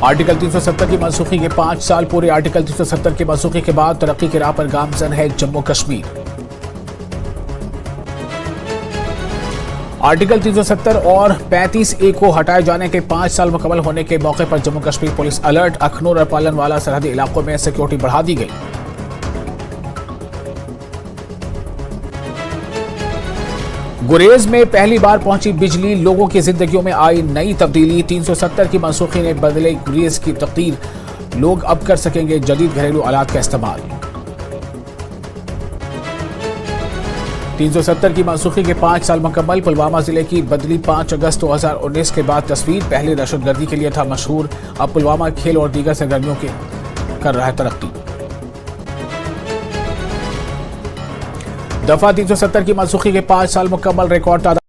Article 370 की मनसूखी के 5 साल पूरे। आर्टिकल 370 की मनसूखी के बाद तरक्की की राह पर गामजन है जम्मू कश्मीर। आर्टिकल 370 और 35A को हटाए जाने के 5 साल मुकम्मल होने के मौके पर जम्मू कश्मीर पुलिस अलर्ट। अखनूर और पालनवाला सरहदी इलाकों में सिक्योरिटी बढ़ा दी गई। गुरेज में पहली बार पहुंची बिजली, लोगों की जिंदगियों में आई नई तब्दीली। 370 की मनसूखी ने बदले गुरेज की तकदीर, लोग अब कर सकेंगे जदीद घरेलू आलात का इस्तेमाल। 370 की मनसूखी के 5 साल मुकम्मल। पुलवामा जिले की बदली 5 अगस्त 2019 के बाद तस्वीर। पहले दहशतगर्दी के लिए था मशहूर, अब पुलवामा खेल और दीगर सरगर्मियों के कर रहा है तरक्की। दफा 370 की मनसूखी के 5 साल मुकम्मल। रिकॉर्ड तादाद